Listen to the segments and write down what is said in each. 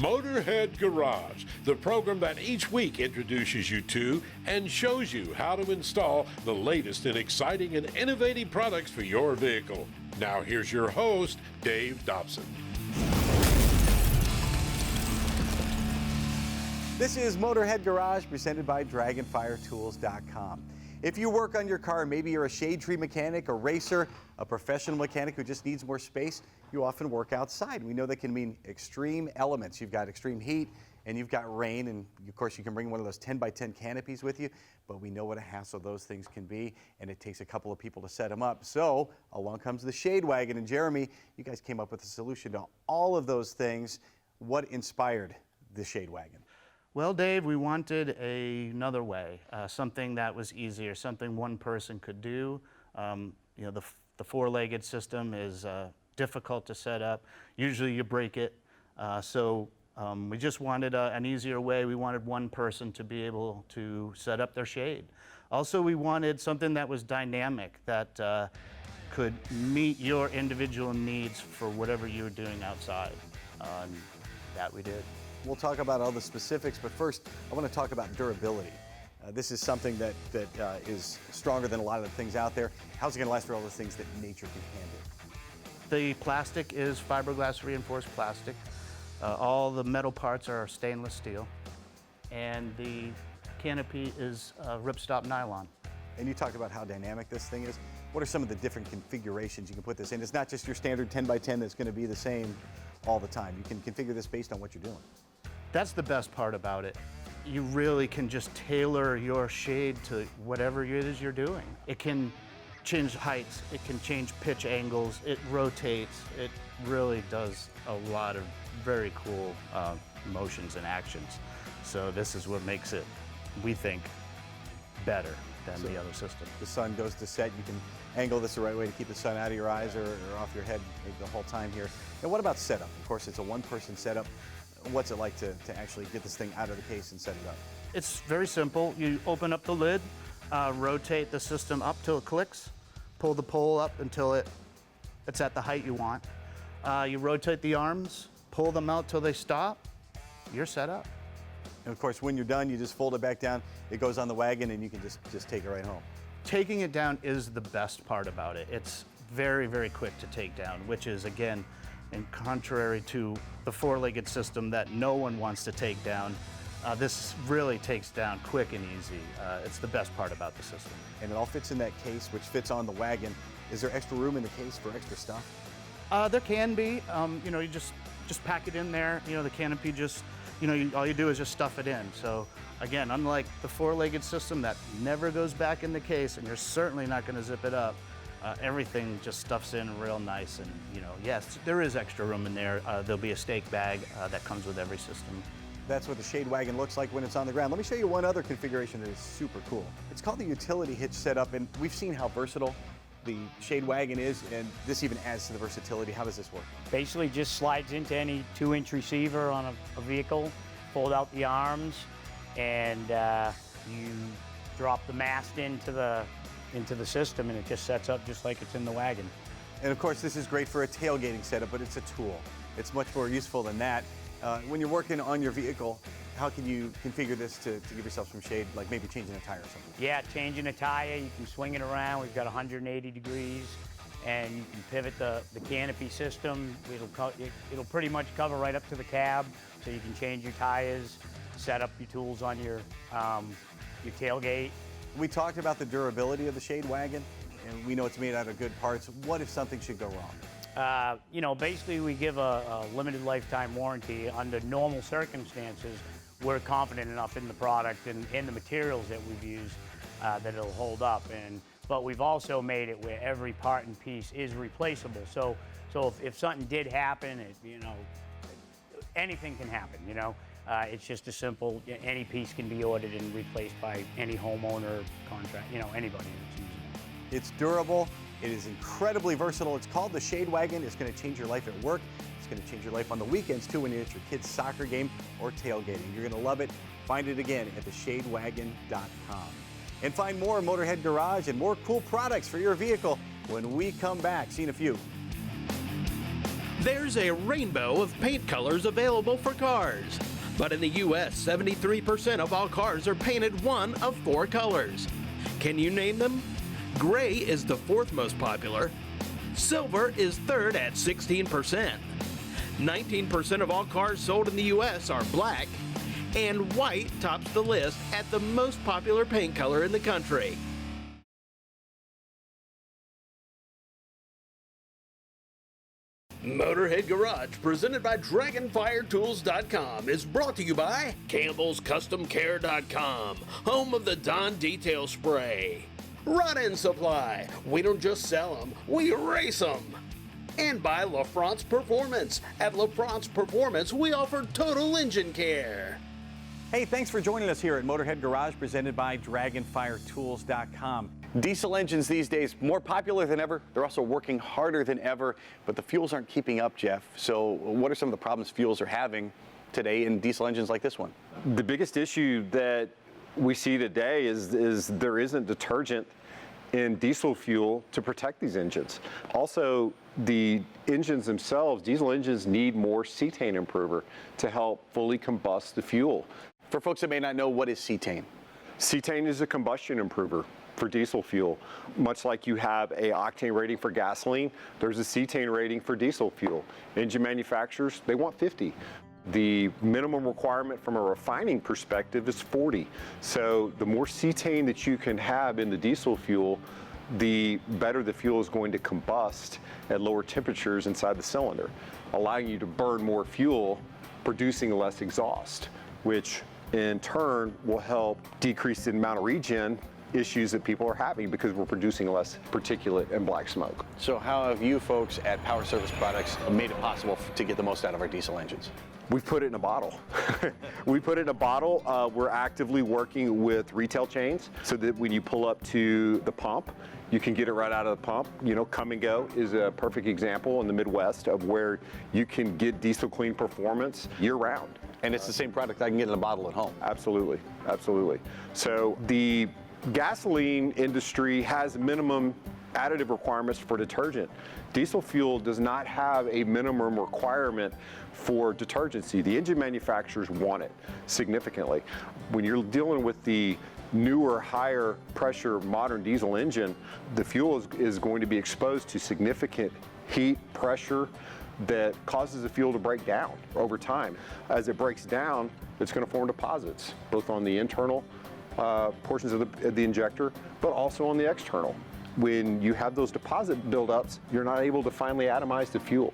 Motorhead Garage, the program that each week introduces you to and shows you how to install the latest in exciting and innovative products for your vehicle. Now here's your host, Dave Dobson. This is Motorhead Garage, presented by DragonFireTools.com. If you work on your car, maybe you're a shade tree mechanic, a racer, a professional mechanic who just needs more space, you often work outside. We know that can mean extreme elements. You've got extreme heat and you've got rain, and of course you can bring one of those 10 by 10 canopies with you, but we know what a hassle those things can be, and it takes a couple of people to set them up. So along comes the Shade Wagon, and Jeremy, you guys came up with a solution to all of those things. What inspired the Shade Wagon? Well, Dave, we wanted another way, something that was easier, something one person could do. The four-legged system is difficult to set up. Usually you break it. So we just wanted an easier way. We wanted one person to be able to set up their shade. Also, we wanted something that was dynamic, that could meet your individual needs for whatever you were doing outside. And that we did. We'll talk about all the specifics, but first, I want to talk about durability. This is something that is stronger than a lot of the things out there. How's it going to last through all the things that nature can handle? The plastic is fiberglass reinforced plastic. All the metal parts are stainless steel. And the canopy is ripstop nylon. And you talked about how dynamic this thing is. What are some of the different configurations you can put this in? It's not just your standard 10 by 10 that's going to be the same all the time. You can configure this based on what you're doing. That's the best part about it. You really can just tailor your shade to whatever it is you're doing. It can change heights, it can change pitch angles, it rotates. It really does a lot of very cool motions and actions. So this is what makes it, we think, better than the other system. The sun goes to set, you can angle this the right way to keep the sun out of your eyes or off your head the whole time here. And what about setup? Of course, it's a one-person setup. What's it like to actually get this thing out of the case and set it up? It's very simple. You open up the lid, rotate the system up till it clicks, pull the pole up until it's at the height you want. You rotate the arms, pull them out till they stop, you're set up. And of course, when you're done, you just fold it back down, it goes on the wagon, and you can just take it right home. Taking it down is the best part about it. It's very, very quick to take down, which is, again, and contrary to the four-legged system that no one wants to take down, this really takes down quick and easy. It's the best part about the system. And it all fits in that case, which fits on the wagon. Is there extra room in the case for extra stuff? There can be. You just pack it in there. The canopy just, all you do is just stuff it in. So again, unlike the four-legged system that never goes back in the case, and you're certainly not going to zip it up, everything just stuffs in real nice. And yes, there is extra room in there. There'll be a stake bag that comes with every system. That's what the Shade Wagon looks like when it's on the ground. Let me show you one other configuration that is super cool. It's called the utility hitch setup, and we've seen how versatile the Shade Wagon is, and this even adds to the versatility. How does this work? Basically just slides into any 2-inch receiver on a vehicle, fold out the arms, and you drop the mast into the system, and it just sets up just like it's in the wagon. And of course, this is great for a tailgating setup, but it's a tool. It's much more useful than that. When you're working on your vehicle, how can you configure this to give yourself some shade, like maybe changing a tire or something? Yeah, changing a tire, you can swing it around. We've got 180 degrees, and you can pivot the canopy system. It'll pretty much cover right up to the cab, so you can change your tires, set up your tools on your tailgate. We talked about the durability of the Shade Wagon, and we know it's made out of good parts. What if something should go wrong? Basically we give a limited lifetime warranty. Under normal circumstances, we're confident enough in the product and in the materials that we've used that it'll hold up. But we've also made it where every part and piece is replaceable. So if something did happen, anything can happen, It's just a simple, any piece can be ordered and replaced by any homeowner, contract, anybody that's using it. It's durable. It is incredibly versatile. It's called the Shade Wagon. It's going to change your life at work. It's going to change your life on the weekends, too, when you're at your kid's soccer game or tailgating. You're going to love it. Find it again at theshadewagon.com. And find more Motorhead Garage and more cool products for your vehicle when we come back. See you in a few. There's a rainbow of paint colors available for cars. But in the U.S., 73% of all cars are painted one of 4 colors. Can you name them? Gray is the 4th most popular. Silver is 3rd at 16%. 19% of all cars sold in the U.S. are black. And white tops the list at the most popular paint color in the country. Motorhead Garage, presented by DragonFireTools.com, is brought to you by CampbellsCustomCare.com, home of the Dawn Detail Spray. Rod-End Supply, we don't just sell them, we race them. And by LaFrance Performance. At LaFrance Performance, we offer total engine care. Hey, thanks for joining us here at Motorhead Garage, presented by DragonFireTools.com. Diesel engines these days, more popular than ever. They're also working harder than ever, but the fuels aren't keeping up, Jeff. So what are some of the problems fuels are having today in diesel engines like this one? The biggest issue that we see today is there isn't detergent in diesel fuel to protect these engines. Also, the engines themselves, diesel engines, need more cetane improver to help fully combust the fuel. For folks that may not know, what is cetane? Cetane is a combustion improver for diesel fuel. Much like you have a octane rating for gasoline, there's a cetane rating for diesel fuel. Engine manufacturers, they want 50. The minimum requirement from a refining perspective is 40. So the more cetane that you can have in the diesel fuel, the better the fuel is going to combust at lower temperatures inside the cylinder, allowing you to burn more fuel, producing less exhaust, which in turn will help decrease the amount of regen issues that people are having because we're producing less particulate and black smoke. So how have you folks at Power Service Products made it possible to get the most out of our diesel engines? We've put it in a bottle. We put it in a bottle. We're actively working with retail chains so that when you pull up to the pump, you can get it right out of the pump. You know, Come and Go is a perfect example in the Midwest of where you can get diesel clean performance year round. And it's the same product I can get in a bottle at home. Absolutely, absolutely. So the gasoline industry has minimum additive requirements for detergent. Diesel fuel does not have a minimum requirement for detergency. The engine manufacturers want it significantly. When you're dealing with the newer, higher pressure modern diesel engine, the fuel is going to be exposed to significant heat, pressure that causes the fuel to break down over time. As it breaks down, it's going to form deposits, both on the internal portions of the injector, but also on the external. When you have those deposit buildups, you're not able to finally atomize the fuel.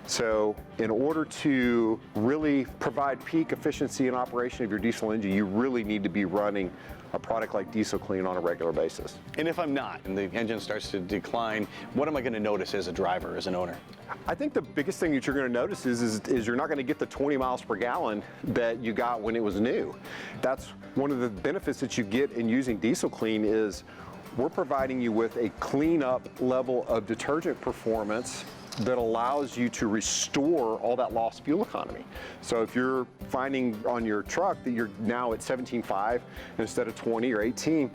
So in order to really provide peak efficiency and operation of your diesel engine, you really need to be running a product like Diesel Clean on a regular basis. And if I'm not, and the engine starts to decline, what am I going to notice as a driver, as an owner? I think the biggest thing that you're going to notice is you're not going to get the 20 miles per gallon that you got when it was new. That's one of the benefits that you get in using Diesel Clean is we're providing you with a cleanup level of detergent performance that allows you to restore all that lost fuel economy. So if you're finding on your truck that you're now at 17.5 instead of 20 or 18,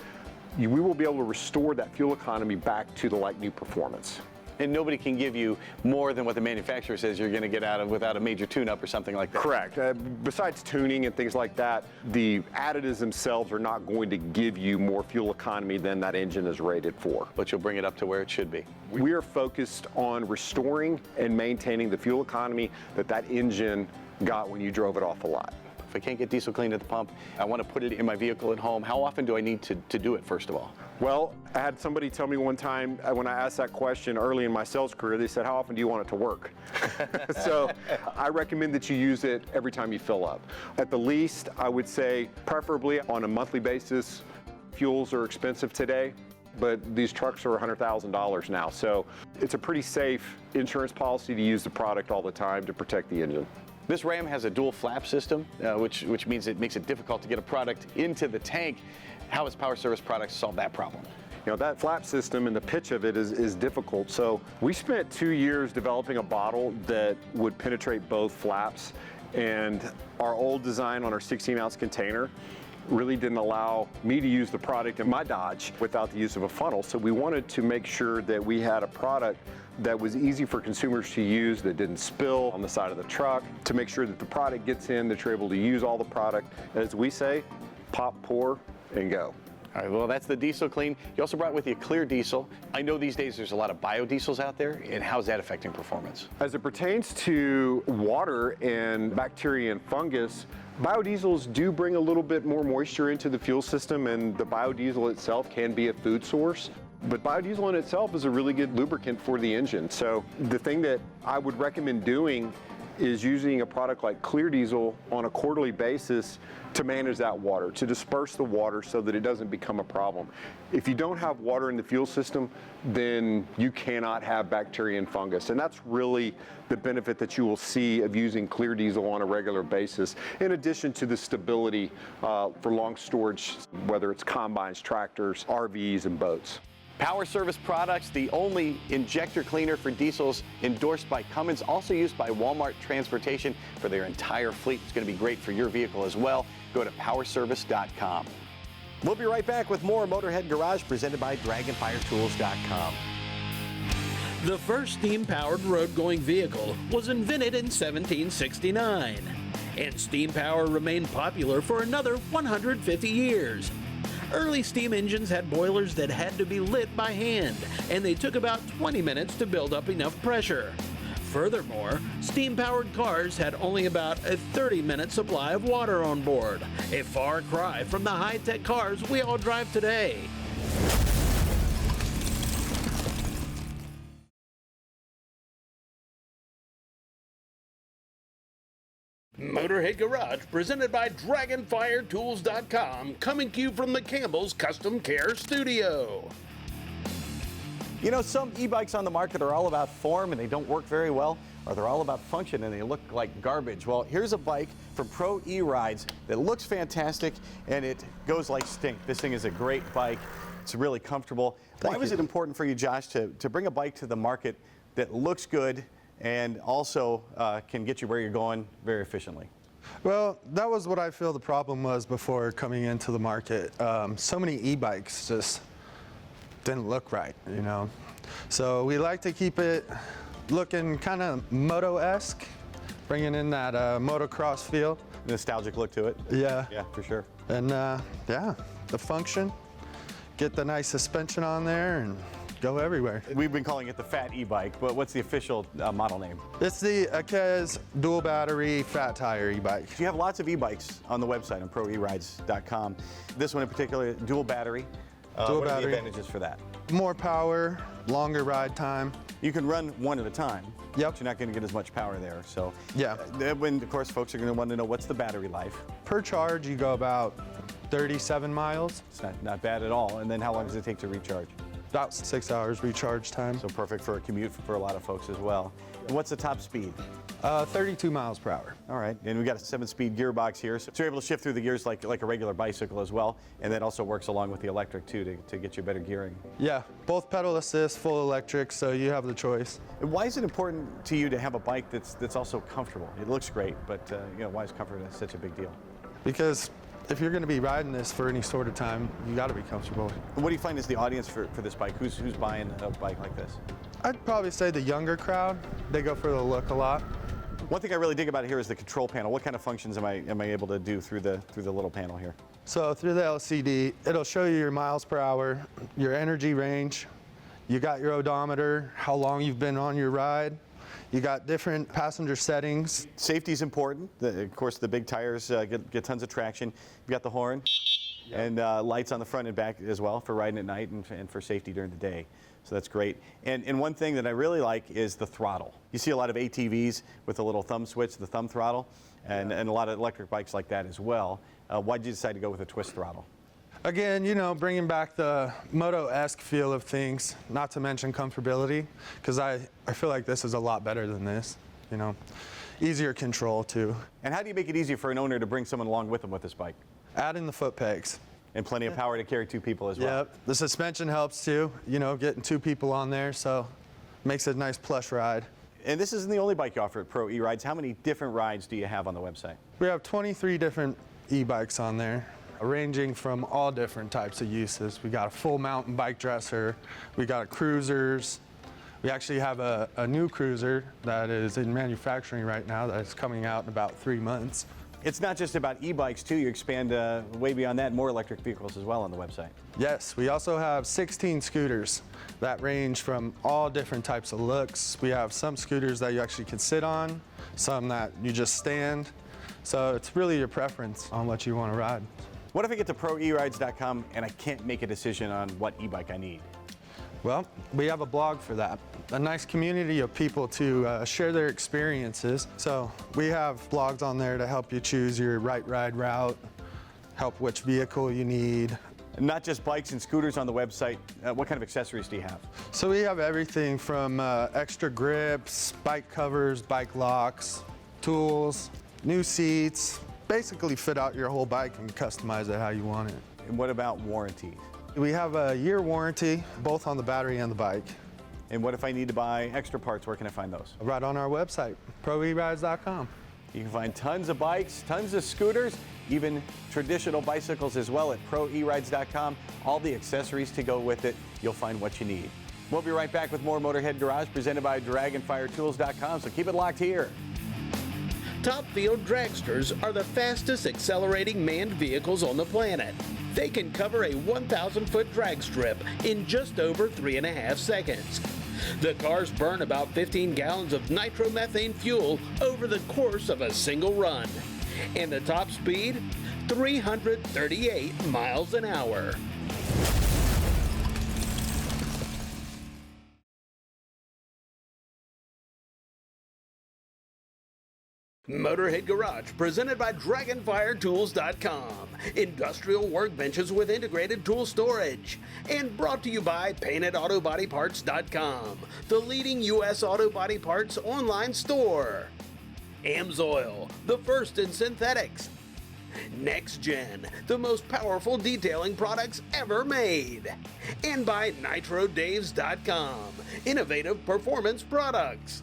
we will be able to restore that fuel economy back to the like new performance. And nobody can give you more than what the manufacturer says you're going to get out of without a major tune-up or something like that. Correct. Besides tuning and things like that, the additives themselves are not going to give you more fuel economy than that engine is rated for. But you'll bring it up to where it should be. We are focused on restoring and maintaining the fuel economy that engine got when you drove it off the lot. If I can't get Diesel Clean at the pump, I want to put it in my vehicle at home. How often do I need to do it, first of all? Well, I had somebody tell me one time when I asked that question early in my sales career, they said, how often do you want it to work? So I recommend that you use it every time you fill up. At the least, I would say preferably on a monthly basis. Fuels are expensive today, but these trucks are $100,000 now. So it's a pretty safe insurance policy to use the product all the time to protect the engine. This Ram has a dual flap system, which means it makes it difficult to get a product into the tank. How has Power Service Products solved that problem? You know, that flap system and the pitch of it is difficult. So we spent 2 years developing a bottle that would penetrate both flaps. And our old design on our 16-ounce container really didn't allow me to use the product in my Dodge without the use of a funnel. So we wanted to make sure that we had a product that was easy for consumers to use, that didn't spill on the side of the truck, to make sure that the product gets in, that you're able to use all the product. As we say, pop, pour, and go. All right, well, that's the diesel clean. You also brought with you clear diesel. I know these days there's a lot of biodiesels out there, and how's that affecting performance? As it pertains to water and bacteria and fungus, biodiesels do bring a little bit more moisture into the fuel system, and the biodiesel itself can be a food source. But biodiesel in itself is a really good lubricant for the engine. So the thing that I would recommend doing is using a product like clear diesel on a quarterly basis to manage that water, to disperse the water so that it doesn't become a problem. If you don't have water in the fuel system, then you cannot have bacteria and fungus. And that's really the benefit that you will see of using clear diesel on a regular basis, in addition to the stability for long storage, whether it's combines, tractors, RVs, and boats. Power Service Products, the only injector cleaner for diesels endorsed by Cummins, also used by Walmart Transportation for their entire fleet. It's going to be great for your vehicle as well. Go to powerservice.com. We'll be right back with more Motorhead Garage presented by DragonFireTools.com. The first steam-powered road-going vehicle was invented in 1769, and steam power remained popular for another 150 years. Early steam engines had boilers that had to be lit by hand, and they took about 20 minutes to build up enough pressure. Furthermore, steam-powered cars had only about a 30-minute supply of water on board, a far cry from the high-tech cars we all drive today. Motorhead Garage, presented by DragonFireTools.com, coming to you from the Campbell's Custom Care Studio. You know, some e-bikes on the market are all about form and they don't work very well, or they're all about function and they look like garbage. Well, here's a bike from Pro E-Rides that looks fantastic and it goes like stink. This thing is a great bike. It's really comfortable. Why was it important for you, Josh, to bring a bike to the market that looks good and also can get you where you're going very efficiently? Well, that was what I feel the problem was before coming into the market. So many e-bikes just didn't look right, you know. So we like to keep it looking kind of moto-esque, bringing in that motocross feel. Nostalgic look to it. Yeah. Yeah, for sure. And yeah, the function, get the nice suspension on there and go everywhere. We've been calling it the Fat e-bike, but what's the official model name? It's the Akez dual battery fat tire e-bike. You have lots of e-bikes on the website on proerides.com. This one in particular, dual battery. Dual what are the battery. advantages for that? More power, longer ride time. You can run one at a time. Yep. But you're not going to get as much power there. So Yeah. When of course folks are going to want to know what's the battery life. Per charge, you go about 37 miles. It's not bad at all. And then how long does it take to recharge? About 6 hours recharge time. So perfect for a commute for a lot of folks as well. And what's the top speed? 32 miles per hour. All right, and we got a 7-speed gearbox here, so you're able to shift through the gears like a regular bicycle as well, and that also works along with the electric too to get you better gearing. Yeah, both pedal assist, full electric, so you have the choice. And why is it important to you to have a bike that's also comfortable? It looks great, but you know, why is comfort such a big deal? Because if you're going to be riding this for any sort of time, you got to be comfortable. What do you find is the audience for this bike? Who's buying a bike like this? I'd probably say the younger crowd, they go for the look a lot. One thing I really dig about it here is the control panel. What kind of functions am I able to do through the little panel here? So through the LCD, it'll show you your miles per hour, your energy range, you got your odometer, how long you've been on your ride, you got different passenger settings. Safety is important. Of course, the big tires get tons of traction. You've got the horn and lights on the front and back as well for riding at night and for safety during the day. So that's great. And one thing that I really like is the throttle. You see a lot of ATVs with a little thumb switch, the thumb throttle, and a lot of electric bikes like that as well. Why did you decide to go with a twist throttle? Again, you know, bringing back the moto-esque feel of things, not to mention comfortability, because I feel like this is a lot better than this, you know. Easier control too. And how do you make it easier for an owner to bring someone along with them with this bike? Add in the foot pegs. And plenty of power to carry 2 people as well. Yep, the suspension helps too, you know, getting 2 people on there, so makes it a nice plush ride. And this isn't the only bike you offer at Pro E-Rides. How many different rides do you have on the website? We have 23 different e-bikes on there. ranging from all different types of uses. We got a full mountain bike dresser, we got cruisers. We actually have a new cruiser that is in manufacturing right now that's coming out in about 3 months. It's not just about e-bikes too, you expand way beyond that, more electric vehicles as well on the website. Yes, we also have 16 scooters that range from all different types of looks. We have some scooters that you actually can sit on, some that you just stand. So it's really your preference on what you want to ride. What if I get to proerides.com and I can't make a decision on what e-bike I need? Well, we have a blog for that. A nice community of people to share their experiences. So we have blogs on there to help you choose your right ride route, help which vehicle you need. Not just bikes and scooters on the website, what kind of accessories do you have? So we have everything from extra grips, bike covers, bike locks, tools, new seats, basically fit out your whole bike and customize it how you want it. And what about warranty? We have a year warranty, both on the battery and the bike. And what if I need to buy extra parts, where can I find those? Right on our website, proerides.com. You can find tons of bikes, tons of scooters, even traditional bicycles as well at proerides.com. All the accessories to go with it, you'll find what you need. We'll be right back with more Motorhead Garage presented by DragonFireTools.com, so keep it locked here. Top Field dragsters are the fastest accelerating manned vehicles on the planet. They can cover a 1,000-foot drag strip in just over 3.5 seconds. The cars burn about 15 gallons of nitromethane fuel over the course of a single run. And the top speed, 338 miles an hour. Motorhead Garage, presented by DragonFireTools.com. Industrial workbenches with integrated tool storage. And brought to you by PaintedAutoBodyParts.com, the leading U.S. auto body parts online store. AMSOIL, the first in synthetics. Next Gen, the most powerful detailing products ever made. And by NitroDaves.com, innovative performance products.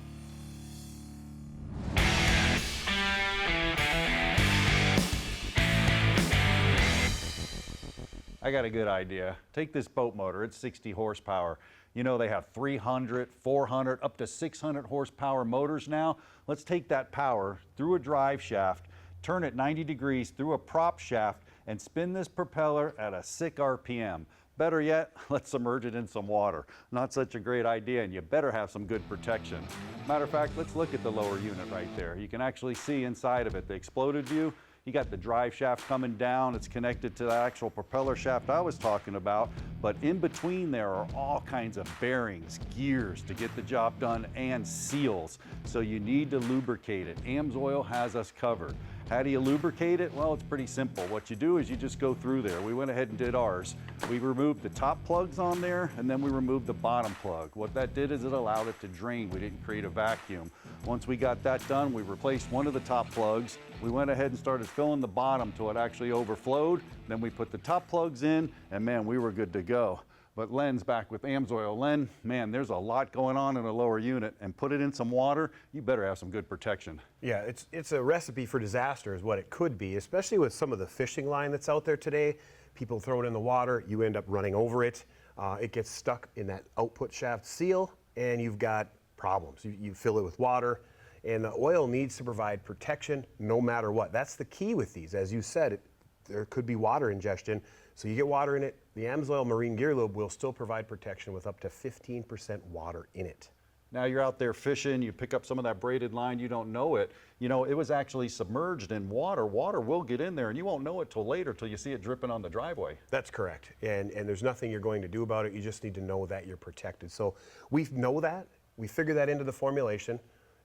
I got a good idea. Take this boat motor, it's 60 horsepower. You know they have 300, 400, up to 600 horsepower motors now. Let's take that power through a drive shaft, turn it 90 degrees through a prop shaft, and spin this propeller at a sick RPM. Better yet, let's submerge it in some water. Not such a great idea, and you better have some good protection. Matter of fact, let's look at the lower unit right there. You can actually see inside of it, the exploded view. You got the drive shaft coming down. It's connected to the actual propeller shaft I was talking about. But in between there are all kinds of bearings, gears to get the job done, and seals. So you need to lubricate it. AMSOIL has us covered. How do you lubricate it? Well, it's pretty simple. What you do is you just go through there. We went ahead and did ours. We removed the top plugs on there, and then we removed the bottom plug. What that did is it allowed it to drain. We didn't create a vacuum. Once we got that done, we replaced one of the top plugs. We went ahead and started filling the bottom till it actually overflowed. Then we put the top plugs in, and man, we were good to go. But Len's back with AMSOIL. Len, man, there's a lot going on in a lower unit, and put it in some water, you better have some good protection. Yeah, it's a recipe for disaster is what it could be, especially with some of the fishing line that's out there today. People throw it in the water, you end up running over it. It gets stuck in that output shaft seal, and you've got problems. You fill it with water, and the oil needs to provide protection no matter what. That's the key with these. As you said, there could be water ingestion. So you get water in it, the AMSOIL Marine Gear Lube will still provide protection with up to 15% water in it. Now you're out there fishing, you pick up some of that braided line, you don't know it. You know, it was actually submerged in water. Water will get in there, and you won't know it till later, till you see it dripping on the driveway. That's correct. And there's nothing you're going to do about it. You just need to know that you're protected. So we know that, we figure that into the formulation,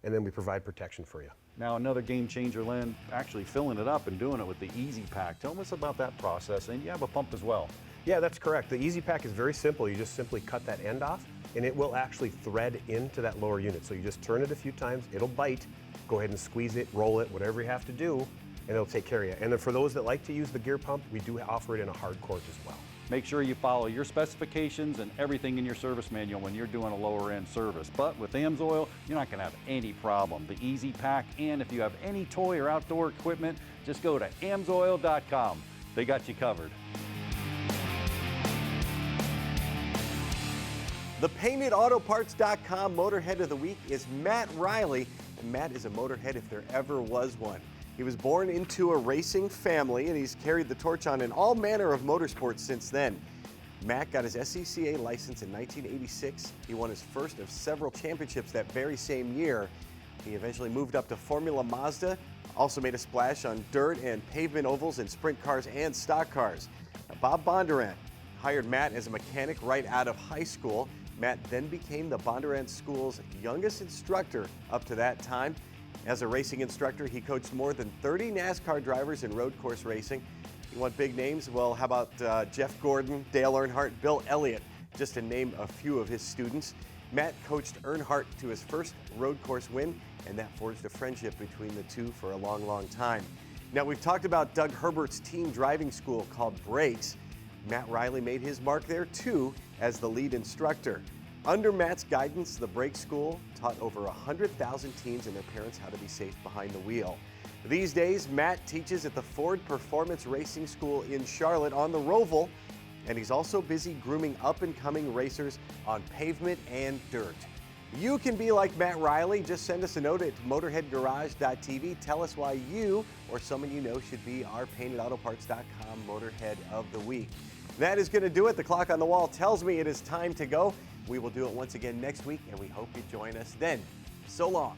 and then we provide protection for you. Now another game changer, Len, actually filling it up and doing it with the Easy Pack. Tell us about that process, and you have a pump as well. Yeah, that's correct. The Easy Pack is very simple. You just simply cut that end off, and it will actually thread into that lower unit. So you just turn it a few times, it'll bite, go ahead and squeeze it, roll it, whatever you have to do, and it'll take care of you. And then for those that like to use the gear pump, we do offer it in a hard cord as well. Make sure you follow your specifications and everything in your service manual when you're doing a lower end service. But with AMSOIL, you're not going to have any problem. The Easy Pack, and if you have any toy or outdoor equipment, just go to AMSOIL.com. They got you covered. The PaintedAutoParts.com Motorhead of the Week is Matt Riley, and Matt is a motorhead if there ever was one. He was born into a racing family, and he's carried the torch on in all manner of motorsports since then. Matt got his SCCA license in 1986. He won his first of several championships that very same year. He eventually moved up to Formula Mazda, also made a splash on dirt and pavement ovals in sprint cars and stock cars. Now, Bob Bondurant hired Matt as a mechanic right out of high school. Matt then became the Bondurant School's youngest instructor up to that time. As a racing instructor, he coached more than 30 NASCAR drivers in road course racing. You want big names? Well, how about Jeff Gordon, Dale Earnhardt, Bill Elliott, just to name a few of his students. Matt coached Earnhardt to his first road course win, and that forged a friendship between the two for a long, long time. Now, we've talked about Doug Herbert's team driving school called Brakes. Matt Riley made his mark there too as the lead instructor. Under Matt's guidance, the Brake School taught over 100,000 teens and their parents how to be safe behind the wheel. These days, Matt teaches at the Ford Performance Racing School in Charlotte on the Roval, and he's also busy grooming up-and-coming racers on pavement and dirt. You can be like Matt Riley. Just send us a note at motorheadgarage.tv. Tell us why you or someone you know should be our PaintedAutoParts.com Motorhead of the Week. That is going to do it. The clock on the wall tells me it is time to go. We will do it once again next week, and we hope you join us then. So long.